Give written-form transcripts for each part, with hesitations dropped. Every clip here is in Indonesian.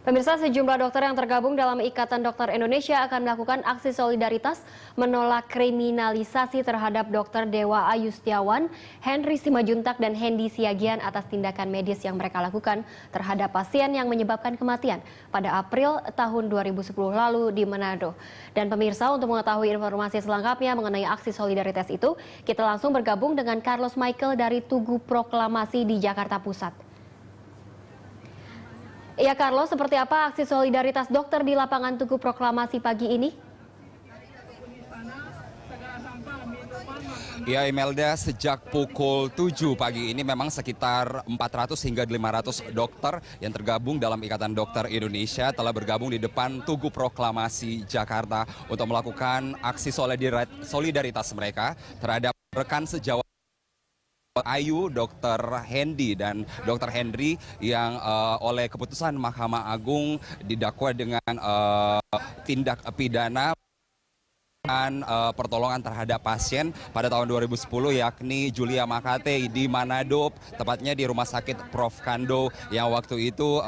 Pemirsa, sejumlah dokter yang tergabung dalam Ikatan Dokter Indonesia akan melakukan aksi solidaritas menolak kriminalisasi terhadap Dr. Dewa Ayu Setiawan, Henry Simajuntak, dan Hendy Siagian atas tindakan medis yang mereka lakukan terhadap pasien yang menyebabkan kematian pada April tahun 2010 lalu di Manado. Dan pemirsa, untuk mengetahui informasi selengkapnya mengenai aksi solidaritas itu, kita langsung bergabung dengan Carlos Michael dari Tugu Proklamasi di Jakarta Pusat. Ya, Carlos, seperti apa aksi solidaritas dokter di lapangan Tugu Proklamasi pagi ini? Ya, Imelda, sejak pukul 7 pagi ini memang sekitar 400 hingga 500 dokter yang tergabung dalam Ikatan Dokter Indonesia telah bergabung di depan Tugu Proklamasi Jakarta untuk melakukan aksi solidaritas mereka terhadap rekan sejawat Ayu, Dr. Hendy dan Dr. Henry yang oleh keputusan Mahkamah Agung didakwa dengan tindak pidana pertolongan terhadap pasien pada tahun 2010, yakni Julia Makate di Manado, tepatnya di Rumah Sakit Prof. Kando yang waktu itu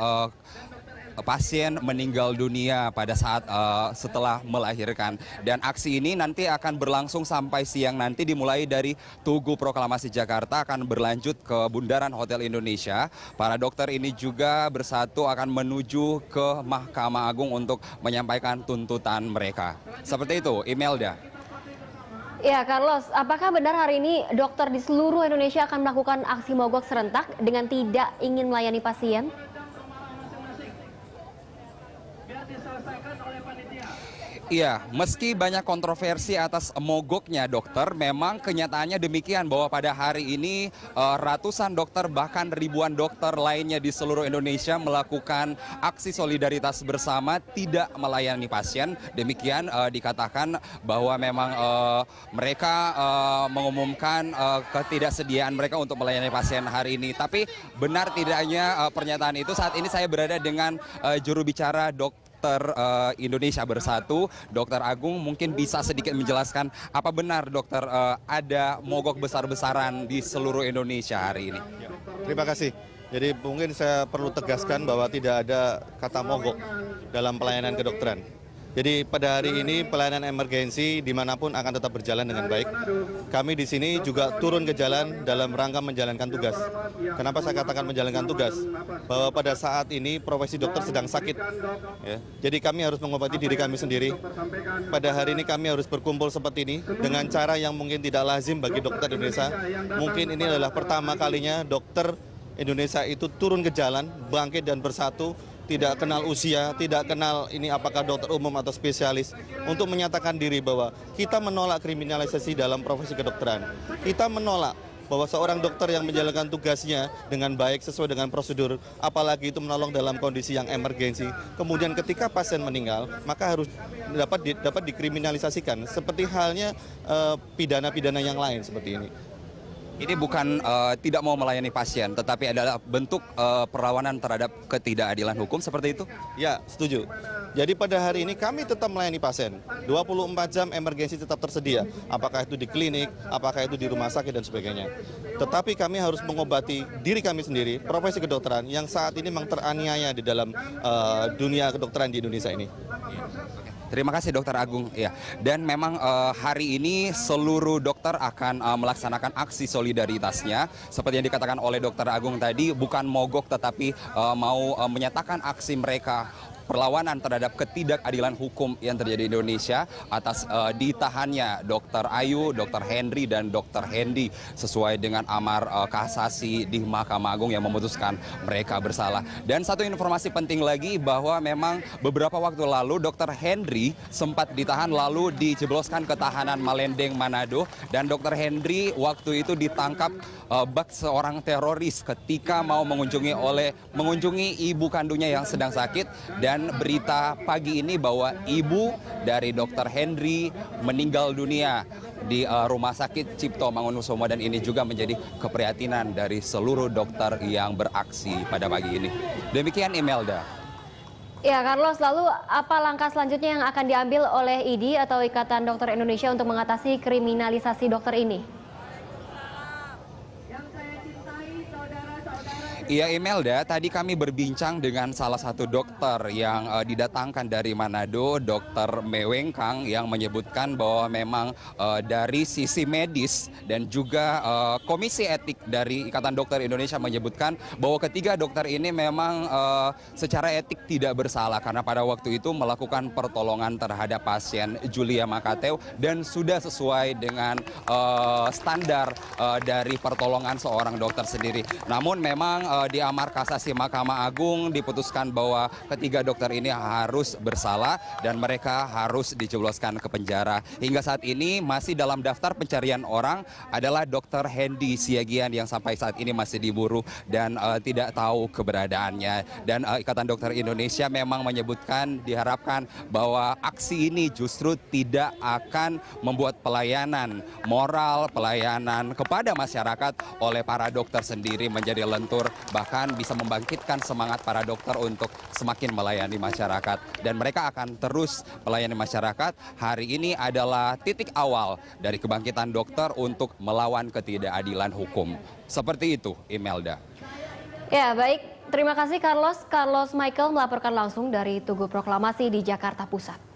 pasien meninggal dunia pada saat setelah melahirkan. Dan aksi ini nanti akan berlangsung sampai siang nanti, dimulai dari Tugu Proklamasi Jakarta akan berlanjut ke Bundaran Hotel Indonesia. Para dokter ini juga bersatu akan menuju ke Mahkamah Agung untuk menyampaikan tuntutan mereka. Seperti itu, Imelda. Ya, Carlos, apakah benar hari ini dokter di seluruh Indonesia akan melakukan aksi mogok serentak dengan tidak ingin melayani pasien? Iya, meski banyak kontroversi atas mogoknya dokter, memang kenyataannya demikian bahwa pada hari ini ratusan dokter bahkan ribuan dokter lainnya di seluruh Indonesia melakukan aksi solidaritas bersama tidak melayani pasien. Demikian dikatakan bahwa memang mereka mengumumkan ketidaksediaan mereka untuk melayani pasien hari ini. Tapi benar tidaknya pernyataan itu, saat ini saya berada dengan juru bicara Dokter Indonesia Bersatu, Dr. Agung, mungkin bisa sedikit menjelaskan apa benar dokter ada mogok besar-besaran di seluruh Indonesia hari ini? Terima kasih. Jadi mungkin saya perlu tegaskan bahwa tidak ada kata mogok dalam pelayanan kedokteran. Jadi pada hari ini pelayanan emergensi dimanapun akan tetap berjalan dengan baik. Kami di sini juga turun ke jalan dalam rangka menjalankan tugas. Kenapa saya katakan menjalankan tugas? Bahwa pada saat ini profesi dokter sedang sakit. Ya. Jadi kami harus mengobati diri kami sendiri. Pada hari ini kami harus berkumpul seperti ini dengan cara yang mungkin tidak lazim bagi dokter Indonesia. Mungkin ini adalah pertama kalinya dokter Indonesia itu turun ke jalan, bangkit dan bersatu. Tidak kenal usia, tidak kenal ini apakah dokter umum atau spesialis, untuk menyatakan diri bahwa kita menolak kriminalisasi dalam profesi kedokteran. Kita menolak bahwa seorang dokter yang menjalankan tugasnya dengan baik sesuai dengan prosedur, apalagi itu menolong dalam kondisi yang emergensi, kemudian ketika pasien meninggal, maka harus dapat dikriminalisasikan, seperti halnya pidana-pidana yang lain seperti ini. Ini bukan tidak mau melayani pasien, tetapi adalah bentuk perlawanan terhadap ketidakadilan hukum, seperti itu? Ya, setuju. Jadi pada hari ini kami tetap melayani pasien. 24 jam emergensi tetap tersedia. Apakah itu di klinik, apakah itu di rumah sakit dan sebagainya. Tetapi kami harus mengobati diri kami sendiri, profesi kedokteran yang saat ini memang teraniaya di dalam dunia kedokteran di Indonesia ini. Terima kasih Dokter Agung. Ya, dan memang hari ini seluruh dokter akan melaksanakan aksi solidaritasnya. Seperti yang dikatakan oleh Dokter Agung tadi, bukan mogok tetapi mau menyatakan aksi mereka perlawanan terhadap ketidakadilan hukum yang terjadi di Indonesia atas ditahannya Dr. Ayu, Dr. Henry, dan Dr. Hendy sesuai dengan amar kasasi di Mahkamah Agung yang memutuskan mereka bersalah. Dan satu informasi penting lagi bahwa memang beberapa waktu lalu Dr. Henry sempat ditahan lalu dijebloskan ke tahanan Malendeng Manado, dan Dr. Henry waktu itu ditangkap bak seorang teroris ketika mau mengunjungi ibu kandungnya yang sedang sakit. Dan berita pagi ini bahwa ibu dari Dr. Henry meninggal dunia di Rumah Sakit Cipto Mangunkusumo, dan ini juga menjadi keprihatinan dari seluruh dokter yang beraksi pada pagi ini. Demikian, Imelda. Ya, Carlos, lalu apa langkah selanjutnya yang akan diambil oleh IDI atau Ikatan Dokter Indonesia untuk mengatasi kriminalisasi dokter ini? Iya Imelda, tadi kami berbincang dengan salah satu dokter yang didatangkan dari Manado, Dokter Mewengkang, yang menyebutkan bahwa memang dari sisi medis dan juga Komisi Etik dari Ikatan Dokter Indonesia menyebutkan bahwa ketiga dokter ini memang secara etik tidak bersalah karena pada waktu itu melakukan pertolongan terhadap pasien Julia Makateu dan sudah sesuai dengan standar dari pertolongan seorang dokter sendiri. Namun memang di amar kasasi Mahkamah Agung diputuskan bahwa ketiga dokter ini harus bersalah dan mereka harus dijebloskan ke penjara. Hingga saat ini masih dalam daftar pencarian orang adalah Dr. Hendy Siagian yang sampai saat ini masih diburu dan tidak tahu keberadaannya. Dan Ikatan Dokter Indonesia memang menyebutkan diharapkan bahwa aksi ini justru tidak akan membuat pelayanan moral, pelayanan kepada masyarakat oleh para dokter sendiri menjadi lentur, bahkan bisa membangkitkan semangat para dokter untuk semakin melayani masyarakat. Dan mereka akan terus melayani masyarakat. Hari ini adalah titik awal dari kebangkitan dokter untuk melawan ketidakadilan hukum. Seperti itu, Imelda. Ya, baik. Terima kasih Carlos. Carlos Michael melaporkan langsung dari Tugu Proklamasi di Jakarta Pusat.